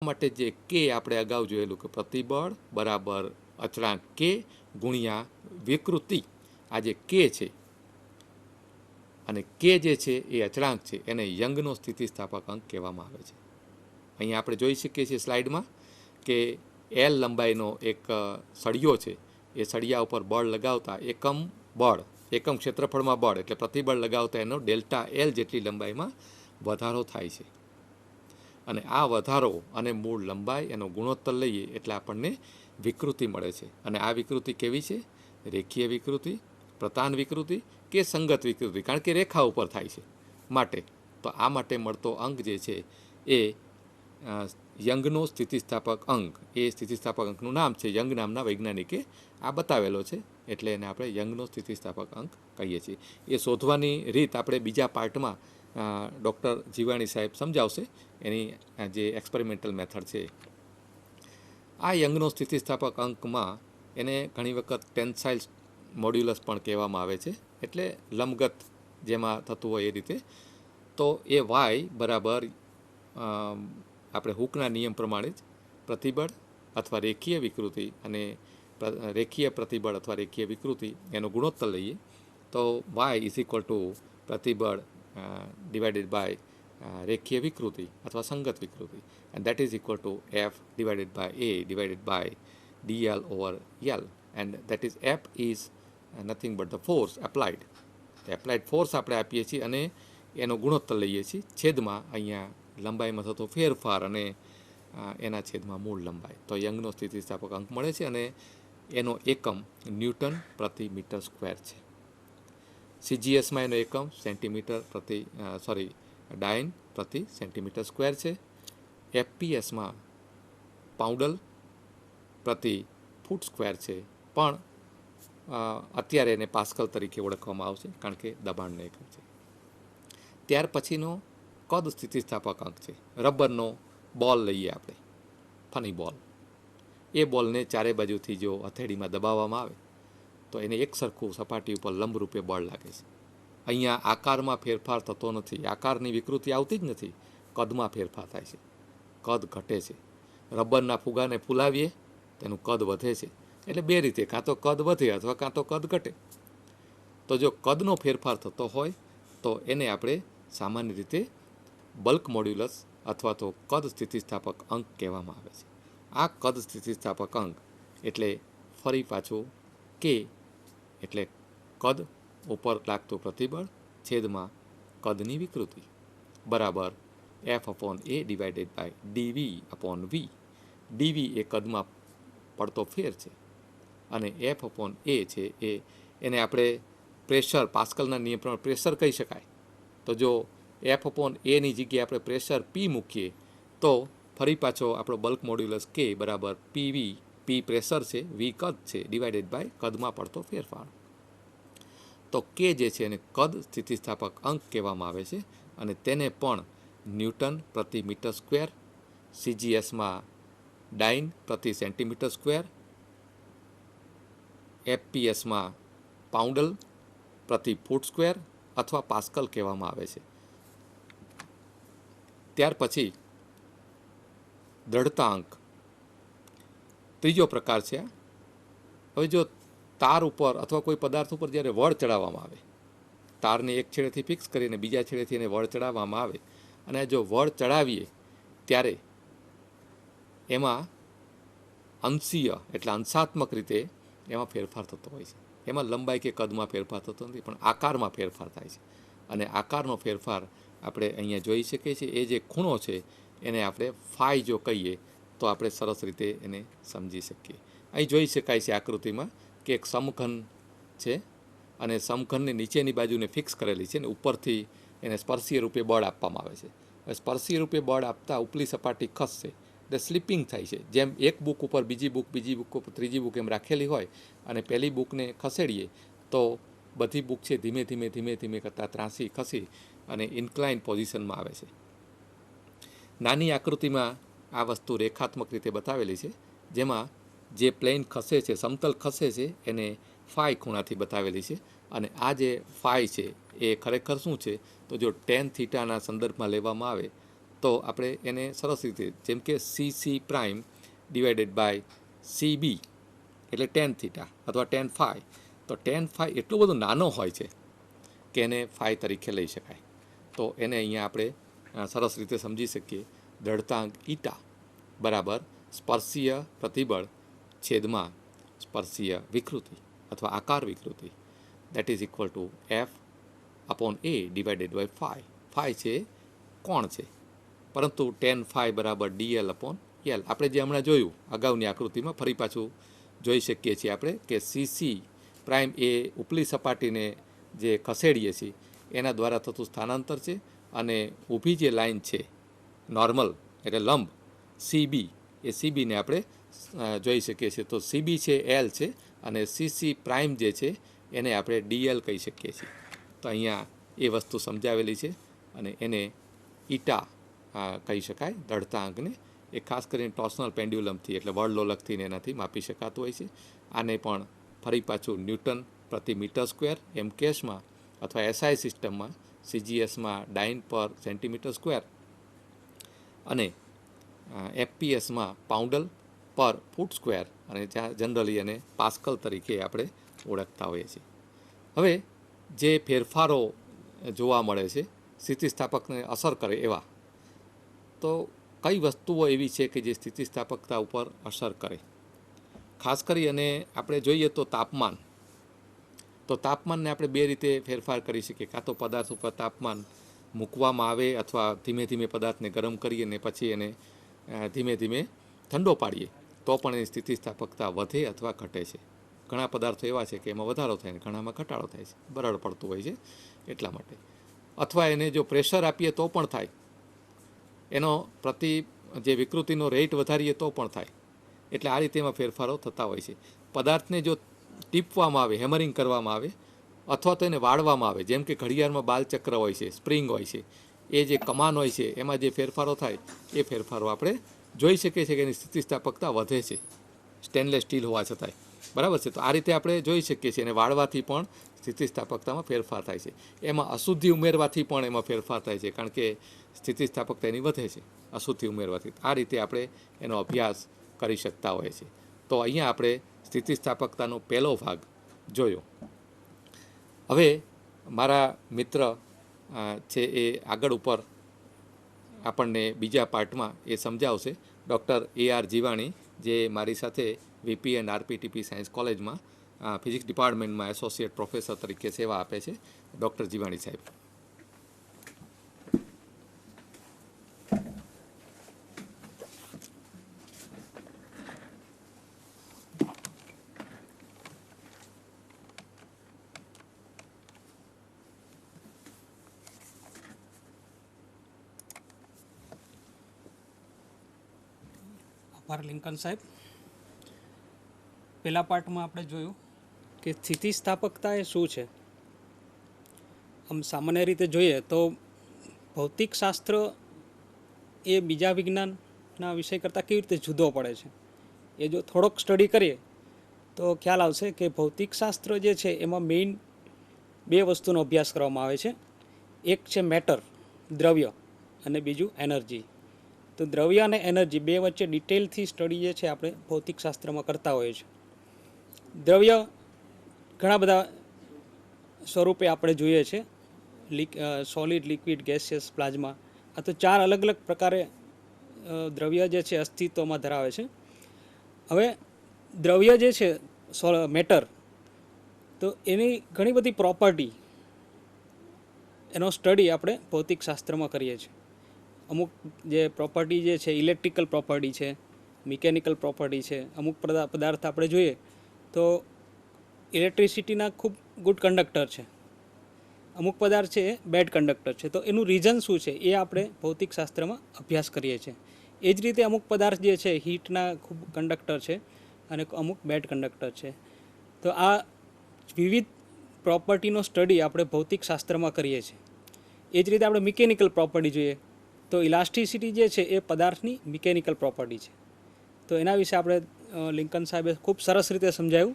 માટે જે કે આપણે અગાઉ જોયેલું કે પ્રતિબળ બરાબર અચળાંક કે ગુણ્યા વિકૃતિ, આ જે કે છે અને કે જે છે એ અચળાંક છે, એને યંગનો સ્થિતિસ્થાપક અંક કહેવામાં આવે છે. અહીંયા આપણે જોઈ શકીએ છીએ સ્લાઇડમાં કે એલ લંબાઈનો એક સળિયો છે, એ સળિયા ઉપર બળ લગાવતા એકમ ક્ષેત્રફળમાં બળ એટલે પ્રતિબળ લગાવતા એનો ડેલ્ટા એલ જેટલી લંબાઈમાં વધારો થાય છે. અને આ વધારો અને મૂળ લંબાઈ એનો ગુણોત્તર લઈએ એટલે આપણને વિકૃતિ મળે છે. અને આ વિકૃતિ કેવી છે? રેખીય વિકૃતિ, પ્રતાન વિકૃતિ કે સંગત વિકૃતિ, કારણ કે રેખા ઉપર થાય છે માટે. તો આ માટે મળતો અંક જે છે એ યંગનો સ્થિતિસ્થાપક અંક, એ સ્થિતિસ્થાપક અંકનું નામ છે. યંગ નામના વૈજ્ઞાનિકે આ બતાવેલો છે, એટલે એને આપણે યંગનો સ્થિતિસ્થાપક અંક કહીએ છીએ. એ શોધવાની રીત આપણે બીજા પાર્ટમાં ડૉક્ટર જીવાણી સાહેબ સમજાવશે, એની જે એક્સપેરિમેન્ટલ મેથડ છે. આ યંગનો સ્થિતિસ્થાપક અંકમાં એને ઘણી વખત ટેન્સાઇલ મોડ્યુલસ પણ કહેવામાં આવે છે, એટલે લંબગત જેમાં થતું હોય એ રીતે. તો એ વાય બરાબર આપણે હુકના નિયમ પ્રમાણે જ પ્રતિબળ અથવા રેખીય વિકૃતિ અને રેખીય પ્રતિબળ અથવા રેખીય વિકૃતિ એનો ગુણોત્તર લઈએ તો વાય ઇઝ ઇક્વલ ટુ પ્રતિબળ ડિવાઇડેડ બાય રેખીય વિકૃતિ અથવા સંગત વિકૃતિ, and that is equal to F divided by A divided by dl over l, and that is F is nothing but the force applied. Applied force આપણે આપીએ છીએ અને એનો ગુણોત્તર લઈએ છીએ છેદમાં અહીંયા લંબાઈમાં થતો ફેરફાર અને એના છેદમાં મૂળ લંબાઈ. તો યંગનો સ્થિતિસ્થાપક અંક મળે છે અને એનો એકમ ન્યૂટન પ્રતિ મીટર સ્ક્વેર છે. CGSમાં એનો એકમ ડાયન પ્રતિ સેન્ટીમીટર સ્ક્વેર છે. FPSમાં પાઉન્ડલ પ્રતિ ફૂટ સ્ક્વેર છે, પણ અત્યારે એને પાસ્કલ તરીકે ઓળખવામાં આવશે કારણ કે દબાણનો એકમ છે. ત્યાર પછીનો કદ સ્થિતિસ્થાપક અંક છે. રબરનો બોલ લઈએ આપણે, ફની બોલ. એ બોલને ચારે બાજુથી જો હથેળીમાં દબાવવામાં આવે તો એને એક સરખું સપાટી ઉપર લંબરૂપે બળ લાગે છે. અહીંયા આકારમાં ફેરફાર થતો નથી, આકારની વિકૃતિ આવતી જ નથી, કદમાં ફેરફાર થાય છે, કદ ઘટે છે. રબરના ફુગાને ફૂલાવીએ તેનું કદ વધે છે. એટલે બે રીતે, કાં તો કદ વધે અથવા કાં તો કદ ઘટે. તો જો કદનો ફેરફાર થતો હોય તો એને આપણે સામાન્ય રીતે બલ્ક મોડ્યુલસ અથવા તો કદ સ્થિતિસ્થાપક અંક કહેવામાં આવે છે. આ કદ સ્થિતિસ્થાપક અંક એટલે ફરી પાછું કે એટલે કદ ઉપર લાગતું પ્રતિબળ છેદમાં કદની વિકૃતિ બરાબર F/A divided by dV/V. dV એ કદમાં પડતો ફેર છે અને F/A છે એને આપણે પ્રેશર, પાસ્કલના નિયમ પ્રમાણે પ્રેશર કહી શકાય. તો જો F/Aની જગ્યાએ આપણે પ્રેશર P મૂકીએ તો ફરી પાછો આપણો બલ્ક મોડ્યુલસ K બરાબર PV, P પ્રેશર છે, V કદ છે, ડિવાઇડેડ બાય કદમાં પડતો ફેરફાર. તો K જે છે એને કદ સ્થિતિસ્થાપક અંક કહેવામાં આવે છે અને તેને પણ ન્યૂટન પ્રતિ મીટર સ્ક્વેર, CGSમાં ડાયન પ્રતિ સેન્ટીમીટર સ્ક્વેર, FPSમાં પાઉન્ડલ પ્રતિ ફૂટ સ્ક્વેર અથવા પાસ્કલ કહેવામાં આવે છે. ત્યાર પછી દ્રઢતા અંક ત્રીજો પ્રકાર છે. હવે જો તાર ઉપર અથવા કોઈ પદાર્થ ઉપર જ્યારે વળ ચડાવવામાં આવે, તારને એક છેડેથી ફિક્સ કરીને બીજા છેડેથી એને વળ ચડાવવામાં આવે અને જો વળ ચડાવીએ ત્યારે એમાં અંશીય એટલે અંશાત્મક રીતે એમાં ફેરફાર થતો હોય છે. એમાં લંબાઈ કે કદમાં ફેરફાર થતો નથી, પણ આકારમાં ફેરફાર થાય છે. અને આકારનો ફેરફાર આપણે અહીંયા જોઈ શકીએ છીએ. એ જે ખૂણો છે એને આપણે ફાઈ જો કહીએ તો આપણે સરસ રીતે એને સમજી શકીએ. અહીં જોઈ શકાય છે આકૃતિમાં કે એક સમઘન છે અને સમઘનની નીચેની બાજુને ફિક્સ કરેલી છે અને ઉપરથી એને સ્પર્શીય રૂપે બળ આપવામાં આવે છે. સ્પર્શીય રૂપે બળ આપતા ઉપલી સપાટી ખસશે એટલે સ્લીપિંગ થાય છે. જેમ એક બુક ઉપર બીજી બુક ઉપર ત્રીજી બુક એમ રાખેલી હોય અને પહેલી બુકને ખસેડીએ તો બધી બુક છે ધીમે ધીમે કરતાં ત્રાંસી ખસી અને ઇન્ક્લાઇન પોઝિશનમાં આવે છે. નાની આકૃતિમાં આ વસ્તુ રેખાત્મક રીતે બતાવેલી છે, જેમાં જે પ્લેન ખસે છે, સમતલ ખસે છે, એને ફાઈ ખૂણાથી બતાવેલી છે. અને આ જે ફાઈ છે એ ખરેખર શું છે તો જો ટેન થીટાના સંદર્ભમાં લેવામાં આવે તો આપણે એને સરસ રીતે જેમ કે CC prime divided by CB એટલે ટેન થીટા અથવા ટેન ફાઈ, તો ટેન ફાઈ એટલો બધો નાનો હોય છે કે એને ફાઈ તરીકે લઈ શકાય. તો એને અહીંયા આપણે સરસ રીતે સમજી શકીએ. દળતાંક ઈટા બરાબર સ્પર્શીય પ્રતિબળ છેદમાં સ્પર્શીય વિકૃતિ અથવા આકાર વિકૃતિ that is equal to F upon A divided by phi. Phi છે કોણ છે, પરંતુ ટેન ફાઈ બરાબર DL અપોન L. આપણે જે હમણાં જોયું અગાઉની આકૃતિમાં ફરી પાછું જોઈ શકીએ છીએ આપણે કે CC પ્રાઇમ એ ઉપલી સપાટીને જે ખસેડીએ છીએ એના દ્વારા થતું સ્થાનાંતર છે, અને ઊભી જે લાઈન છે નોર્મલ એટલે લંબ CB, એ CBને આપણે જોઈ શકીએ છીએ. તો CB છે L છે અને CC પ્રાઇમ જે છે એને આપણે DL કહી શકીએ છીએ. તો અહીંયા એ વસ્તુ સમજાવેલી છે અને એને ઈટા કહી શકાય દળતાંકને. એ ખાસ કરીને ટોર્સનલ પેન્ડ્યુલમથી એટલે વર્ડલોલકથી એનાથી માપી શકાતું હોય છે. આને પણ ફરી પાછું ન્યૂટન પ્રતિ મીટર સ્ક્વેર એમ કેસમાં અથવા SI સિસ્ટમમાં CGSમાં ડાઇન પર સેન્ટીમીટર સ્ક્વેર અને FPSમાં પાઉન્ડલ પર ફૂટ સ્ક્વેર અને જનરલી એને પાસ્કલ તરીકે આપણે ઓળખતા હોઈએ છીએ. હવે જે ફેરફારો જોવા મળે છે સ્થિતિસ્થાપકને અસર કરે એવા, તો કઈ વસ્તુઓ એવી છે કે જે સ્થિતિસ્થાપકતા ઉપર અસર કરે? ખાસ કરી અને આપણે જોઈએ તો તાપમાન. તો તાપમાનને આપણે બે રીતે ફેરફાર કરી શકીએ. કાં તો પદાર્થ ઉપર તાપમાન મૂકવામાં આવે અથવા ધીમે ધીમે પદાર્થને ગરમ કરીએ અને પછી એને ધીમે ધીમે ઠંડો પાડીએ તો પણ એની સ્થિતિસ્થાપકતા વધે અથવા ઘટે છે. ઘણા પદાર્થો એવા છે કે એમાં વધારો થાય ને ઘણામાં ઘટાડો થાય છે, બરડ પડતું હોય છે એટલા માટે. અથવા એને જો પ્રેશર આપીએ તો પણ થાય, એનો જે વિકૃતિનો રેટ વધારીએ તો પણ થાય. એટલે આ રીતે એમાં ફેરફારો થતા હોય છે. પદાર્થને જો ટીપવામાં આવે, હેમરિંગ કરવામાં આવે અથવા તો એને વાળવામાં આવે, જેમ કે ઘડિયાળમાં બાલચક્ર હોય છે, સ્પ્રિંગ હોય છે, એ જે કમાન હોય છે એમાં જે ફેરફારો થાય એ ફેરફારો આપણે જોઈ શકીએ છીએ કે એની સ્થિતિસ્થાપકતા વધે છે સ્ટેનલેસ સ્ટીલ હોવા છતાંય. બરાબર છે. તો આ રીતે આપણે જોઈ શકીએ છીએ. અને વાળવાથી પણ સ્થિતિસ્થાપકતામાં ફેરફાર થાય છે. એમાં અશુદ્ધિ ઉમેરવાથી પણ એમાં ફેરફાર થાય છે, કારણ કે સ્થિતિસ્થાપકતા એની વધે છે અશુદ્ધિ ઉમેરવાથી. આ રીતે આપણે એનો અભ્યાસ કરી શકતા હોઈએ છીએ. તો અહીંયા આપણે સ્થિતિસ્થાપકતાનો પહેલો ભાગ જોયો. હવે મારા મિત્ર છે એ આગળ ઉપર આપણને બીજા પાર્ટમાં એ સમજાવશે. ડૉક્ટર AR જીવાણી, જે મારી સાથે VP એન્ડ RPTP સાયન્સ કોલેજમાં ફિઝિક્સ ડિપાર્ટમેન્ટમાં એસોસિએટ પ્રોફેસર તરીકે સેવા આપે છે. ડૉક્ટર જીવાણી સાહેબ. આભાર લિંકન સાહેબ. પહેલા પાર્ટમાં આપણે જોયું કે સ્થિતિસ્થાપકતા એ શું છે. આમ સામાન્ય રીતે જોઈએ તો ભૌતિકશાસ્ત્ર એ બીજા વિજ્ઞાનના વિષય કરતાં કેવી રીતે જુદો પડે છે એ જો થોડોક સ્ટડી કરીએ તો ખ્યાલ આવશે કે ભૌતિકશાસ્ત્ર જે છે એમાં મેઇન બે વસ્તુનો અભ્યાસ કરવામાં આવે છે. એક છે મેટર, દ્રવ્ય, અને બીજું એનર્જી. તો દ્રવ્ય અને એનર્જી બે વચ્ચે ડિટેલથી સ્ટડી જે છે આપણે ભૌતિકશાસ્ત્રમાં કરતા હોઈએ છીએ. દ્રવ્ય ઘણા બધા સ્વરૂપે આપણે જોઈએ છે, સોલિડ, લિક્વિડ, ગેસિયસ, પ્લાઝ્મા. આ તો ચાર અલગ અલગ પ્રકારે દ્રવ્ય જે છે અસ્તિત્વમાં ધરાવે છે. હવે દ્રવ્ય જે છે મેટર, તો એની ઘણી બધી પ્રોપર્ટી, એનો સ્ટડી આપણે ભૌતિકશાસ્ત્રમાં કરીએ છીએ. અમુક જે પ્રોપર્ટી જે છે ઇલેક્ટ્રિકલ પ્રોપર્ટી છે, મિકેનિકલ પ્રોપર્ટી છે. અમુક પદાર્થ આપણે જોઈએ તો ઇલેક્ટ્રિસિટીના ખૂબ ગુડ કંડક્ટર છે, અમુક પદાર્થ છે એ બેડ કંડક્ટર છે. તો એનું રીઝન શું છે એ આપણે ભૌતિકશાસ્ત્રમાં અભ્યાસ કરીએ છીએ. એ જ રીતે અમુક પદાર્થ જે છે હીટના ખૂબ કંડક્ટર છે અને અમુક બેડ કંડક્ટર છે. તો આ વિવિધ પ્રોપર્ટીનો સ્ટડી આપણે ભૌતિકશાસ્ત્રમાં કરીએ છીએ. એ જ રીતે આપણે મિકેનિકલ પ્રોપર્ટી જોઈએ તો ઇલાસ્ટિસિટી જે છે એ પદાર્થની મિકેનિકલ પ્રોપર્ટી છે. તો એના વિશે આપણે લિંકન સાહેબે ખૂબ સરસ રીતે સમજાવ્યું.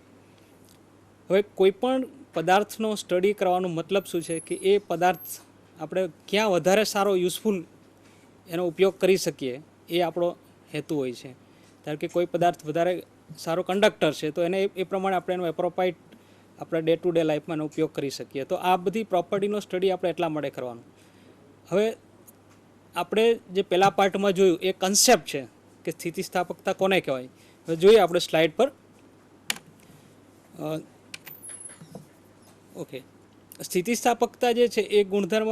હવે કોઈપણ પદાર્થનો સ્ટડી કરવાનો મતલબ શું છે કે એ પદાર્થ આપણે ક્યાં વધારે સારો યુઝફુલ એનો ઉપયોગ કરી શકીએ એ આપણો હેતુ હોય છે. ધારો કે કોઈ પદાર્થ વધારે સારો કંડક્ટર છે તો એને એ પ્રમાણે આપણે એનો એપ્રોપાઇટ આપણે ડે ટુ ડે લાઈફમાં એનો ઉપયોગ કરી શકીએ. તો આ બધી પ્રોપર્ટીનો સ્ટડી આપણે એટલા માટે કરવાનું. હવે આપણે જે પહેલા પાર્ટમાં જોયું એ કન્સેપ્ટ છે કે સ્થિતિસ્થાપકતા કોને કહેવાય. હવે જોઈએ આપણે સ્લાઇડ પર. ઓકે, સ્થિતિસ્થાપકતા જે છે એ ગુણધર્મ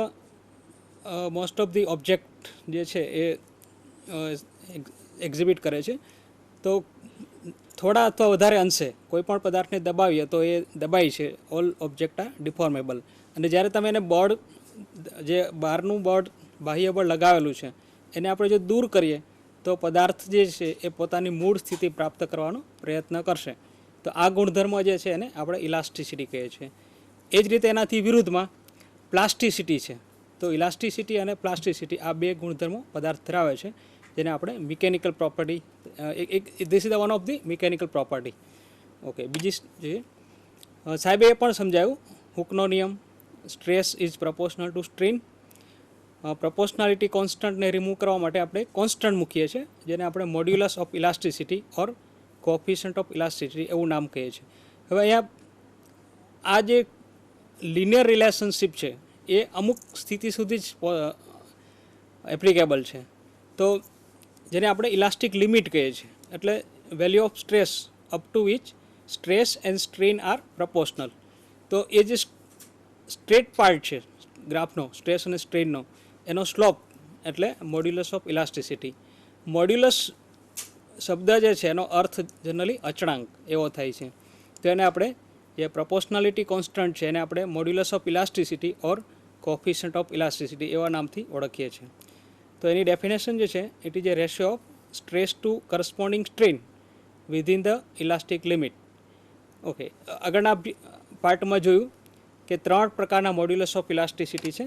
મોસ્ટ ઓફ ધી ઓબ્જેક્ટ જે છે એ એક્ઝિબિટ કરે છે. તો થોડા અથવા વધારે અંશે કોઈ પણ પદાર્થને દબાવીએ તો એ દબાય છે. All object are deformable. અને જ્યારે તમે એને બોર્ડ જે બહારનું બોર્ડ બાહ્ય બળ લગાવેલું છે એને આપણે જો દૂર કરીએ તો પદાર્થ જે છે એ પોતાની મૂળ સ્થિતિ પ્રાપ્ત કરવાનો પ્રયત્ન કરશે. તો આ ગુણધર્મ જે છે એને આપણે ઇલાસ્ટિસિટી કહીએ છીએ. એ જ રીતે એનાથી વિરુદ્ધમાં પ્લાસ્ટિસિટી છે. તો ઇલાસ્ટિસિટી અને પ્લાસ્ટિસિટી આ બે ગુણધર્મો પદાર્થ ધરાવે છે જેને આપણે mechanical property this is the one of the mechanical property. Okay, બીજી જોઈએ સાહેબે એ પણ સમજાવ્યું હુકનો નિયમ, stress is proportional to strain. Proportionality કોન્સ્ટન્ટને રિમૂવ કરવા માટે આપણે કોન્સ્ટન્ટ મૂકીએ છીએ જેને આપણે modulus of elasticity or coefficient of elasticity એવું નામ કહીએ છીએ. હવે અહીંયા આ જે લિનિયર રિલેશનશિપ છે એ અમુક સ્થિતિ સુધી જ એપ્લિકેબલ છે. તો જેને આપણે ઇલાસ્ટિક લિમિટ કહીએ છીએ. એટલે value of stress up to which stress and strain are proportional. તો એ જે સ્ટ્રેટ પાર્ટ છે ગ્રાફનો, સ્ટ્રેસ અને સ્ટ્રેનનો, એનો સ્લોપ એટલે મોડ્યુલસ ઓફ ઇલાસ્ટિસિટી. મોડ્યુલસ શબ્દ જે છે એનો અર્થ જનરલી અચળાંક એવો થાય છે. તો એને આપણે જે પ્રપોર્શનાલિટી કોન્સ્ટન્ટ છે એને આપણે modulus of elasticity or coefficient of elasticity એવા નામથી ઓળખીએ છીએ. તો એની ડેફિનેશન જે છે it is a ratio of stress to corresponding strain within the elastic limit. Okay, આગળના પાર્ટમાં જોયું કે 3 પ્રકારના મોડ્યુલસ ઓફ ઇલાસ્ટિસિટી છે.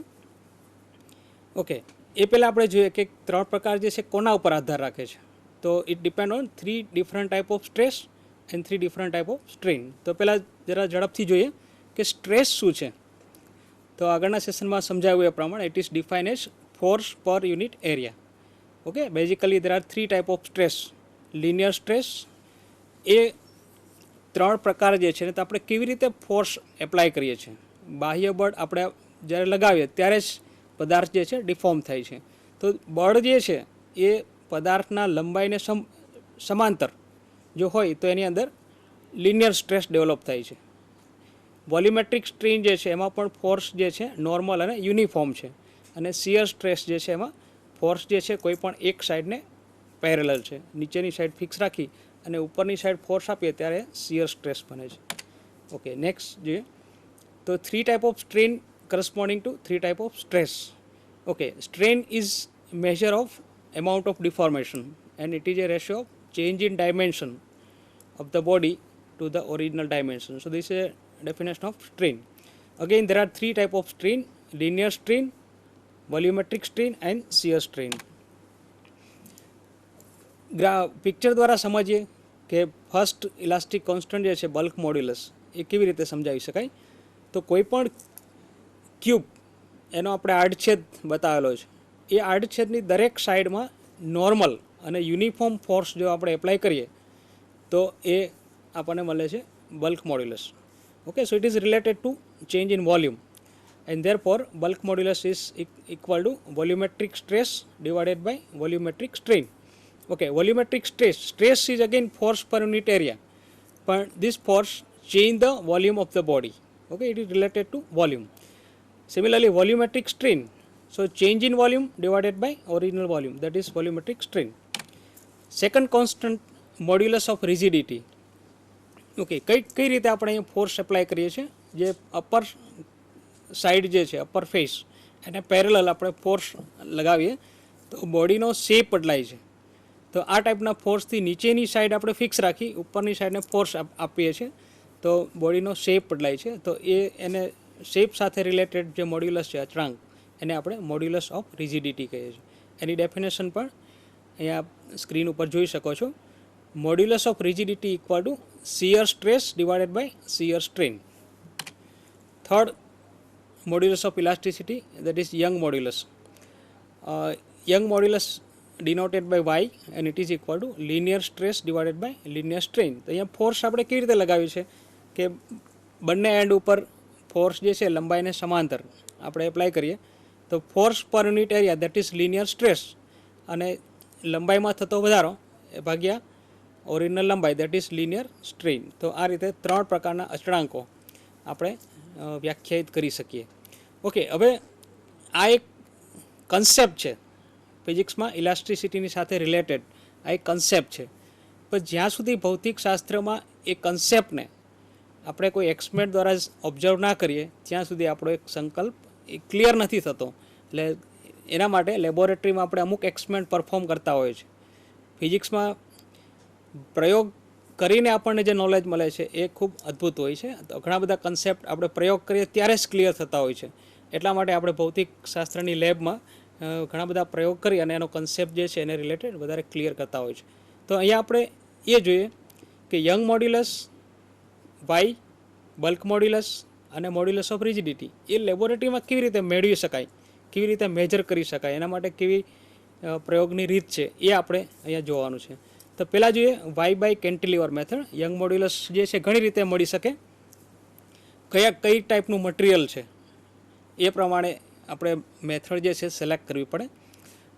ઓકે, એ પહેલાં આપણે જોઈએ કે 3 પ્રકાર જે છે કોના ઉપર આધાર રાખે છે. તો it depend on 3 different type of stress and 3 different type of strain. તો પહેલાં જરા ઝડપથી જોઈએ કે સ્ટ્રેસ શું છે. તો આગળના સેશનમાં સમજાવ્યું એ પ્રમાણે it is define as force per unit area. Okay, basically there are 3 type of stress. Linear stress એ 3 પ્રકાર જે છે ને તો આપણે કેવી રીતે ફોર્સ એપ્લાય કરીએ છીએ. બાહ્ય બળ આપણે જ્યારે લગાવીએ ત્યારે જ પદાર્થ જે છે ડિફોર્મ થાય છે. તો બળ જે છે એ પદાર્થના લંબાઈને સમાંતર જો હોય તો એની અંદર લિનિયર સ્ટ્રેસ ડેવલપ થાય છે. વોલ્યુમેટ્રિક સ્ટ્રેન જે છે એમાં પણ ફોર્સ જે છે નોર્મલ અને યુનિફોર્મ છે. અને શિયર સ્ટ્રેસ જે છે એમાં ફોર્સ જે છે કોઈ પણ એક સાઈડને પેરેલલ છે. નીચેની સાઈડ ફિક્સ રાખી અને ઉપરની સાઈડ ફોર્સ આપીએ ત્યારે શિયર સ્ટ્રેસ બને છે. ઓકે, નેક્સ્ટ જોઈએ તો 3 type of strain corresponding to 3 type of stress. Okay, strain is measure of amount of deformation and it is a ratio of change in dimension of the body to the original dimension. So this is a definition of strain. Again there are 3 type of strain: linear strain, volumetric strain and shear strain. Picture દ્વારા સમજીએ કે first elastic constant જે છે bulk modulus એ કેવી રીતે સમજાવી શકાય. તો કોઈ પણ ક્યુબ એનો આપણે આડછેદ બતાવેલો છે. એ આડછેદની દરેક સાઈડમાં નોર્મલ અને યુનિફોર્મ ફોર્સ જો આપણે એપ્લાય કરીએ તો એ આપણને મળે છે bulk modulus. Okay, so it is related to change in volume and therefore bulk modulus is equal to volumetric stress divided by volumetric strain. Okay, volumetric stress is again force per unit area, પણ this force change the volume of the body. Okay, it is related to volume. Similarly, volumetric strain, so change in volume divided by original volume, that is volumetric strain. Second constant, modulus of rigidity. Okay, કઈ રીતે આપણે અહીં force apply કરીએ છીએ. જે upper side જે છે upper face એને પેરેલલ આપણે ફોર્સ લગાવીએ તો બોડીનો શેપ બદલાય છે. તો આ ટાઈપના ફોર્સથી નીચેની સાઈડ આપણે ફિક્સ રાખી ઉપરની સાઈડને ફોર્સ આપીએ છીએ તો બોડીનો શેપ બદલાય છે. તો એને શેપ સાથે રિલેટેડ જે મોડ્યુલસ છે અચળાંક એને આપણે મોડ્યુલસ ઓફ રિજિડિટી કહીએ છીએ. એની ડેફિનેશન પણ અહીંયા સ્ક્રીન ઉપર જોઈ શકો છો. Modulus of rigidity equal to shear stress divided by shear strain. Third, modulus of elasticity, that is Young modulus. Young modulus denoted by Y and it is equal to linear stress divided by linear strain. તો અહીંયા force આપણે કેવી રીતે લગાવ્યું છે કે બંને and ઉપર ફોર્સ જે છે લંબાઈને સમાંતર આપણે એપ્લાય કરીએ તો force per unit area that is linear stress અને લંબાઈમાં થતો વધારો એ ભાગ્યા ઓરિજિનલ લંબાઈ દેટ ઇઝ લિનિયર સ્ટ્રેઇન. તો આ રીતે 3 પ્રકારના અચળાંકો આપણે વ્યાખ્યાયિત કરી શકીએ. ઓકે, હવે આ એક કન્સેપ્ટ છે ફિઝિક્સમાં ઇલાસ્ટિસિટીની સાથે રિલેટેડ. આ એક કન્સેપ્ટ છે, પણ જ્યાં સુધી ભૌતિક શાસ્ત્રમાં એ કન્સેપ્ટને આપણે કોઈ એક્સપેરિમેન્ટ દ્વારા ઓબ્ઝર્વ ના કરીએ ત્યાં સુધી આપણો એક સંકલ્પ એ ક્લિયર નથી થતો. એટલે એના માટે લેબોરેટરીમાં આપણે અમુક એક્સપેરિમેન્ટ પરફોર્મ કરતા હોઈએ છીએ. ફિઝિક્સમાં પ્રયોગ કરીને આપણને જે નોલેજ મળે છે એ ખૂબ અદ્ભુત હોય છે. તો ઘણા બધા કન્સેપ્ટ આપણે પ્રયોગ કરીએ ત્યારે જ ક્લિયર થતા હોય છે. એટલા માટે આપણે ભૌતિક શાસ્ત્રની લેબમાં ઘણા બધા પ્રયોગ કરી અને એનો કન્સેપ્ટ જે છે એને રિલેટેડ વધારે ક્લિયર કરતા હોય છે. તો અહીંયા આપણે એ જોઈએ કે Young modulus, Y, bulk modulus અને મોડ્યુલસ ઓફ રિજિડિટી એ લેબોરેટરીમાં કેવી રીતે મેળવી શકાય, કેવી રીતે મેજર કરી શકાય, એના માટે કેવી પ્રયોગની રીત છે એ આપણે અહીંયા જોવાનું છે. તો પહેલાં જોઈએ Y by cantilever method. Young modulus જે છે ઘણી રીતે મળી શકે, કઈ ટાઈપનું મટીરિયલ છે એ પ્રમાણે આપણે મેથડ જે છે સિલેક્ટ કરવી પડે.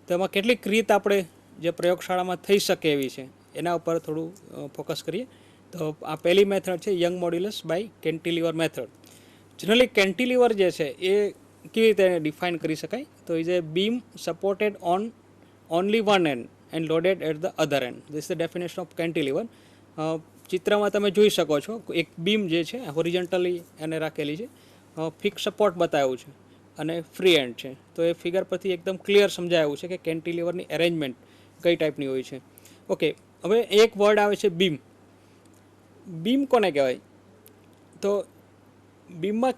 તો એમાં કેટલીક રીત આપણે જે પ્રયોગશાળામાં થઈ શકે એવી છે એના ઉપર થોડું ફોકસ કરીએ. તો આ પહેલી મેથડ છે Young modulus by cantilever method. Generally cantilever જે છે એ કેવી રીતે ડિફાઇન કરી શકાય? તો is a beam supported on only one end and loaded at the other end. This is the definition of cantilever. ચિત્રમાં તમે જોઈ શકો છો એક બીમ જે છે હોરિઝોન્ટલી એને રાખેલી છે, ફિક્સ સપોર્ટ બતાવ્યું છે અને ફ્રી એન્ડ છે. તો એ ફિગર પરથી એકદમ ક્લિયર સમજાયું છે કે કેન્ટિલીવરની એરેન્જમેન્ટ કઈ ટાઈપની હોય છે. ઓકે, હવે એક વર્ડ આવે છે બીમ. બીમ કોને કહેવાય? તો બીમમાં